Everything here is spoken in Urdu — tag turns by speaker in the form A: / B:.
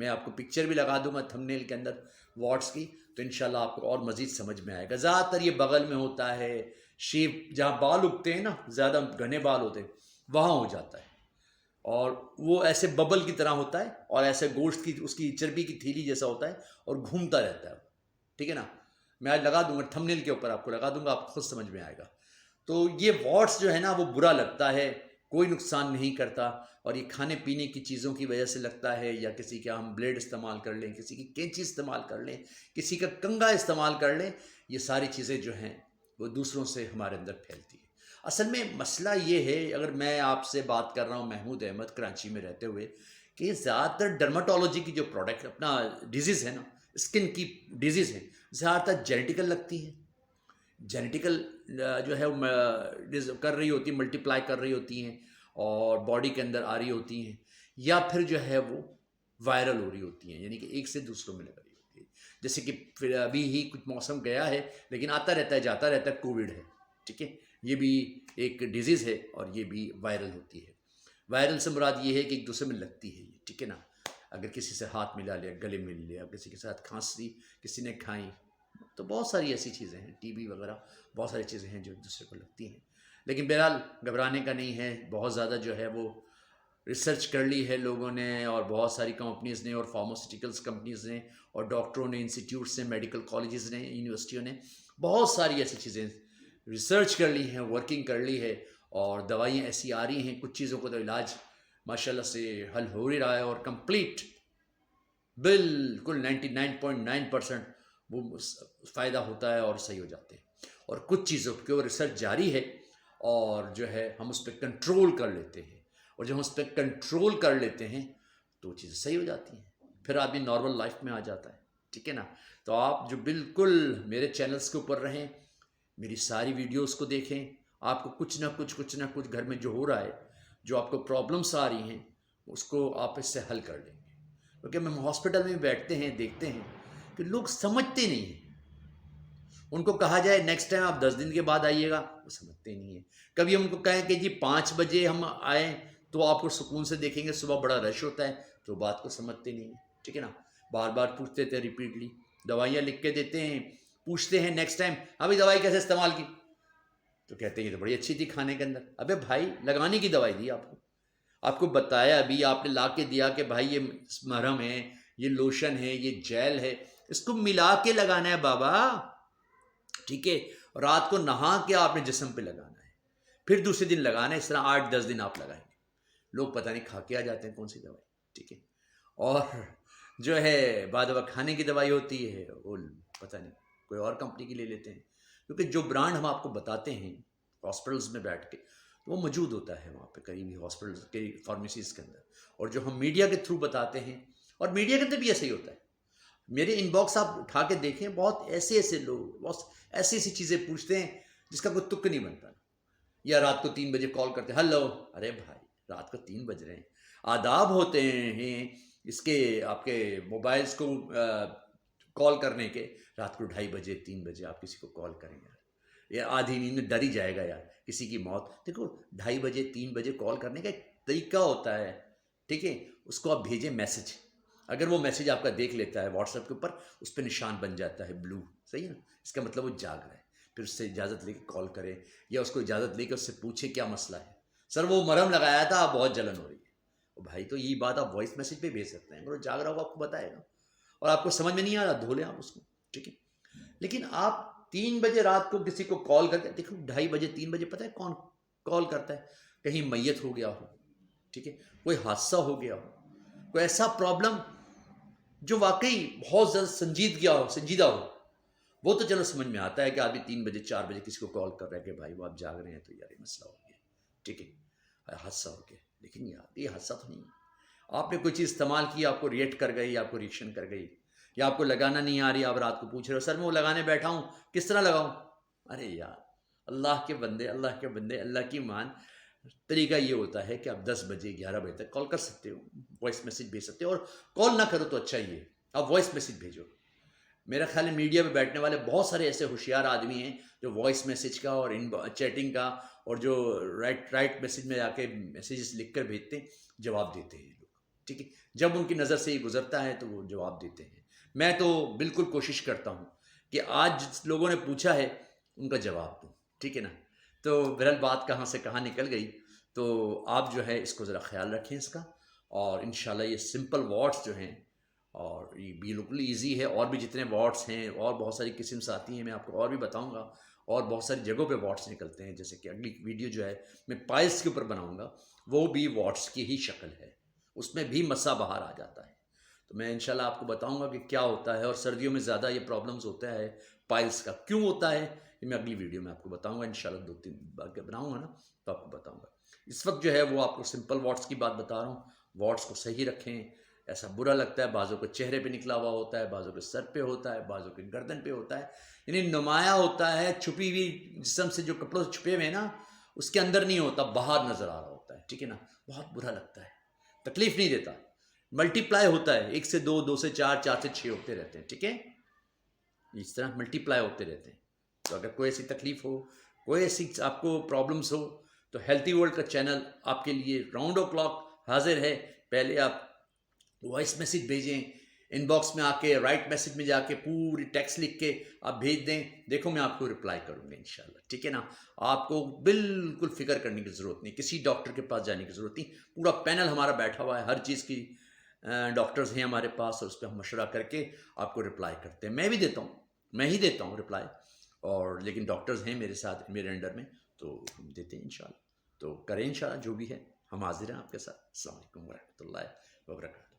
A: میں آپ کو پکچر بھی لگا دوں گا تھمبنیل کے اندر واٹس کی، تو انشاءاللہ آپ کو اور مزید سمجھ میں آئے گا۔ زیادہ تر یہ بغل میں ہوتا ہے، شیپ جہاں بال اگتے ہیں نا، زیادہ گھنے بال ہوتے ہیں، وہاں ہو جاتا ہے، اور وہ ایسے ببل کی طرح ہوتا ہے، اور ایسے گوشت کی اس کی چربی کی تھیلی جیسا ہوتا ہے، اور گھومتا رہتا ہے، ٹھیک ہے نا۔ میں آج لگا دوں گا تھمبنیل کے اوپر، آپ کو لگا دوں گا، آپ کو خود سمجھ میں آئے گا۔ تو یہ واٹس جو ہے نا وہ برا لگتا ہے، کوئی نقصان نہیں کرتا، اور یہ کھانے پینے کی چیزوں کی وجہ سے لگتا ہے، یا کسی کا ہم بلیڈ استعمال کر لیں، کسی کی کینچی استعمال کر لیں، کسی کا کنگا استعمال کر لیں، یہ ساری چیزیں جو ہیں وہ دوسروں سے ہمارے اندر پھیلتی ہیں۔ اصل میں مسئلہ یہ ہے، اگر میں آپ سے بات کر رہا ہوں محمود احمد کراچی میں رہتے ہوئے، کہ زیادہ تر ڈرماٹولوجی کی جو پروڈکٹ اپنا ڈیزیز ہے نا، اسکن کی ڈیزیز ہے، زیادہ تر جینیٹیکل لگتی ہے، جینیٹیکل جو ہے کر رہی ہوتی ہیں، ملٹیپلائی کر رہی ہوتی ہیں، اور باڈی کے اندر آ رہی ہوتی ہیں، یا پھر جو ہے وہ وائرل ہو رہی ہوتی ہیں، یعنی کہ ایک سے دوسروں میں لگ رہی ہوتی ہے۔ جیسے کہ پھر ابھی ہی کچھ موسم گیا ہے، لیکن آتا رہتا ہے جاتا رہتا ہے، کووڈ ہے، ٹھیک ہے، یہ بھی ایک ڈیزیز ہے، اور یہ بھی وائرل ہوتی ہے۔ وائرل سے مراد یہ ہے کہ ایک دوسرے میں لگتی ہے یہ، ٹھیک ہے نا۔ اگر کسی سے ہاتھ ملا لیا، گلے مل لیا، کسی کے ساتھ کھانسی کسی نے کھائی، تو بہت ساری ایسی چیزیں ہیں، ٹی بی وغیرہ، بہت ساری چیزیں ہیں جو ایک دوسرے کو لگتی ہیں۔ لیکن بہرحال گھبرانے کا نہیں ہے، بہت زیادہ جو ہے وہ ریسرچ کر لی ہے لوگوں نے، اور بہت ساری کمپنیز نے، اور فارماسیوٹیکلس کمپنیز نے، اور ڈاکٹروں نے، انسٹیٹیوٹس نے، میڈیکل کالجز نے، یونیورسٹیوں نے بہت ساری ایسی چیزیں ریسرچ کر لی ہیں، ورکنگ کر لی ہے، اور دوائیاں ایسی آ رہی ہیں، کچھ چیزوں کو تو علاج ماشاءاللہ سے حل ہو ہی رہا ہے، اور کمپلیٹ بالکل 99.9% وہ فائدہ ہوتا ہے اور صحیح ہو جاتے ہیں۔ اور کچھ چیزوں کے اوپر ریسرچ جاری ہے، اور جو ہے ہم اس پہ کنٹرول کر لیتے ہیں، اور جب ہم اس پہ کنٹرول کر لیتے ہیں تو چیزیں صحیح ہو جاتی ہیں، پھر آدمی نارمل لائف میں آ جاتا ہے، ٹھیک ہے نا۔ تو آپ جو بالکل میرے چینلز کے اوپر رہیں، میری ساری ویڈیوز کو دیکھیں، آپ کو کچھ نہ کچھ گھر میں جو ہو رہا ہے، جو آپ کو پرابلمس آ رہی ہیں، اس کو آپ اس سے حل کر لیں گے۔ کیونکہ ہم ہاسپٹل میں بیٹھتے ہیں، دیکھتے ہیں کہ لوگ سمجھتے نہیں ہیں، ان کو کہا جائے نیکسٹ ٹائم آپ 10 دن کے بعد آئیے گا، وہ سمجھتے نہیں ہیں۔ کبھی ہم کو کہیں کہ جی 5 بجے ہم آئیں تو آپ کو سکون سے دیکھیں گے، صبح بڑا رش ہوتا ہے، تو بات کو سمجھتے نہیں ہیں، ٹھیک ہے نا۔ بار بار پوچھتے تھے، ریپیٹلی دوائیاں لکھ کے دیتے ہیں، پوچھتے ہیں نیکسٹ ٹائم ابھی دوائی کیسے استعمال کی، تو کہتے ہیں یہ تو بڑی اچھی تھی کھانے کے اندر۔ ابے بھائی لگانے کی دوائی دی آپ کو بتایا، ابھی آپ نے لا کے دیا کہ بھائی یہ مرہم ہے، یہ لوشن ہے، یہ جیل ہے، اس کو ملا کے لگانا ہے بابا، ٹھیک ہے۔ رات کو نہا کے آپ نے جسم پہ لگانا ہے، پھر دوسرے دن لگانا ہے، اس طرح 8-10 دن آپ لگائیں گے۔ لوگ پتہ نہیں کھا کے آ جاتے ہیں کون سی دوائی، ٹھیک ہے۔ اور جو ہے بعد وقت کھانے کی دوائی ہوتی ہے، وہ پتہ نہیں کوئی اور کمپنی کی لے لیتے ہیں، کیونکہ جو برانڈ ہم آپ کو بتاتے ہیں ہاسپٹلس میں بیٹھ کے، وہ موجود ہوتا ہے وہاں پہ قریبی ہاسپٹلس کے فارمیسیز کے اندر، اور جو ہم میڈیا کے تھرو بتاتے ہیں، اور میڈیا کے اندر بھی ایسا ہی ہوتا ہے۔ میرے ان باکس آپ اٹھا کے دیکھیں، بہت ایسے لوگ بہت ایسی چیزیں پوچھتے ہیں جس کا کوئی تک نہیں بنتا، یا رات کو 3 بجے کال کرتے ہیں، ہلو، ارے بھائی رات کو 3 بج رہے ہیں، آداب ہوتے ہیں اس کے، آپ کے موبائلز کو کال کرنے کے، رات کو 2:30 بجے 3 بجے آپ کسی کو کال کریں یار، یا آدھی نیند میں ڈر ہی جائے گا یار، کسی کی موت۔ دیکھو 2:30 بجے 3 بجے کال کرنے کا ایک طریقہ ہوتا ہے، ٹھیک ہے، اس کو آپ بھیجیں میسج، اگر وہ میسج آپ کا دیکھ لیتا ہے واٹس ایپ کے اوپر، اس پہ نشان بن جاتا ہے بلو، صحیح ہے نا، اس کا مطلب وہ جاگ رہا ہے، پھر اس سے اجازت لے کے کال کرے، یا اس کو اجازت لے کے اس سے پوچھے کیا مسئلہ ہے، سر وہ مرہم لگایا تھا بہت جلن ہو رہی ہے، بھائی تو یہی بات آپ وائس میسج پہ بھیج سکتے ہیں، اگر وہ جاگ رہا ہوگا آپ کو بتائے گا، اور آپ کو سمجھ میں نہیں آ رہا دھو لیں آپ اس کو، ٹھیک ہے۔ لیکن آپ 3 بجے رات کو کسی کو کال کرتے، دیکھو 2:30 بجے 3 بجے پتہ ہے کون کال کرتا ہے، کہیں میت ہو گیا ہو، ٹھیک ہے، کوئی حادثہ ہو گیا ہو، کوئی ایسا پرابلم جو واقعی بہت زیادہ سنجیدہ ہو، وہ تو چلو سمجھ میں آتا ہے کہ آدمی 3 بجے 4 بجے کسی کو کال کر رہا ہے کہ بھائی وہ آپ جاگ رہے ہیں تو یار یہ مسئلہ ہو گیا، ٹھیک ہے، حادثہ ہو گیا، لیکن یار یہ حادثہ تو نہیں ہے، آپ نے کوئی چیز استعمال کی، آپ کو ریئیکٹ کر گئی، آپ کو ریئیکشن کر گئی، یا آپ کو لگانا نہیں آ رہی، آپ رات کو پوچھ رہے ہو سر میں وہ لگانے بیٹھا ہوں کس طرح لگاؤں، ارے یار اللہ کے بندے، اللہ کی مان، طریقہ یہ ہوتا ہے کہ آپ 10 بجے 11 بجے تک کال کر سکتے ہو، وائس میسج بھیج سکتے ہو، اور کال نہ کرو تو اچھا ہی ہے، آپ وائس میسج بھیجو۔ میرا خیال ہے میڈیا میں بیٹھنے والے بہت سارے ایسے ہوشیار آدمی ہیں جو وائس میسج کا اور چیٹنگ کا، اور جو رائٹ میسج میں آ کے میسیجز لکھ کر بھیجتے ہیں، جواب دیتے ہیں لوگ، ٹھیک ہے. جب ان کی نظر سے یہ گزرتا ہے تو وہ جواب دیتے ہیں. میں تو بالکل کوشش کرتا ہوں کہ آج جس لوگوں نے پوچھا ہے ان کا جواب دوں. ٹھیک ہے نا. تو بہرحال بات کہاں سے کہاں نکل گئی. تو آپ جو ہے اس کو ذرا خیال رکھیں اس کا، اور انشاءاللہ یہ سمپل واٹس جو ہیں، اور یہ بالکل ایزی ہے. اور بھی جتنے واٹس ہیں اور بہت ساری قسم سے آتی ہیں، میں آپ کو اور بھی بتاؤں گا. اور بہت ساری جگہوں پہ واٹس نکلتے ہیں، جیسے کہ اگلی ویڈیو جو ہے میں پائلس کے اوپر بناؤں گا، وہ بھی واٹس کی ہی شکل ہے، اس میں بھی مسا باہر آ جاتا ہے. تو میں انشاءاللہ آپ کو بتاؤں گا کہ کیا ہوتا ہے، اور سردیوں میں زیادہ یہ پرابلمز ہوتا ہے پائلس کا کیوں ہوتا ہے، یہ میں اگلی ویڈیو میں آپ کو بتاؤں گا. انشاءاللہ 2-3 بار کے بناؤں گا نا تو آپ کو بتاؤں گا. اس وقت جو ہے وہ آپ کو سمپل واٹس کی بات بتا رہا ہوں. واٹس کو صحیح رکھیں. ایسا برا لگتا ہے، بعضوں کو چہرے پہ نکلا ہوا ہوتا ہے، بعضوں کے سر پہ ہوتا ہے، بعضوں کے گردن پہ ہوتا ہے، یعنی نمایاں ہوتا ہے. چھپی ہوئی جسم سے جو کپڑوں سے چھپے ہوئے ہیں نا، اس کے اندر نہیں ہوتا، باہر نظر آ رہا ہوتا ہے. ٹھیک ہے نا. بہت برا لگتا ہے، تکلیف نہیں دیتا، ملٹی پلائی ہوتا ہے. 1 سے 2، 2 سے 4، 4 سے 6 ہوتے رہتے ہیں. ٹھیک ہے. اس طرح ملٹی پلائی ہوتے رہتے ہیں. تو اگر کوئی ایسی تکلیف ہو، کوئی ایسی آپ کو پرابلمس ہو، تو ہیلتھی ورلڈ کا چینل آپ کے لیے راؤنڈ او کلاک حاضر ہے. پہلے آپ وائس میسیج بھیجیں، ان باکس میں آ کے رائٹ میسیج میں جا کے پوری ٹیکسٹ لکھ کے آپ بھیج دیں. دیکھو میں آپ کو رپلائی کروں گا انشاءاللہ. ٹھیک ہے نا. آپ کو بالکل فکر کرنے کی ضرورت نہیں، کسی ڈاکٹر کے پاس جانے کی ضرورت نہیں. پورا پینل ہمارا بیٹھا ہوا ہے، ہر چیز کی ڈاکٹرز ہیں ہمارے پاس، اور اس پہ ہم مشورہ کر کے آپ کو رپلائی کرتے ہیں. میں بھی دیتا ہوں، میں ہی دیتا ہوں رپلائی، اور لیکن ڈاکٹرز ہیں میرے ساتھ، میرے انڈر میں، تو ہم دیتے ہیں انشاءاللہ. تو کریں انشاءاللہ جو بھی ہے، ہم حاضر ہیں آپ کے ساتھ. السلام علیکم ورحمۃ اللہ وبرکاتہ.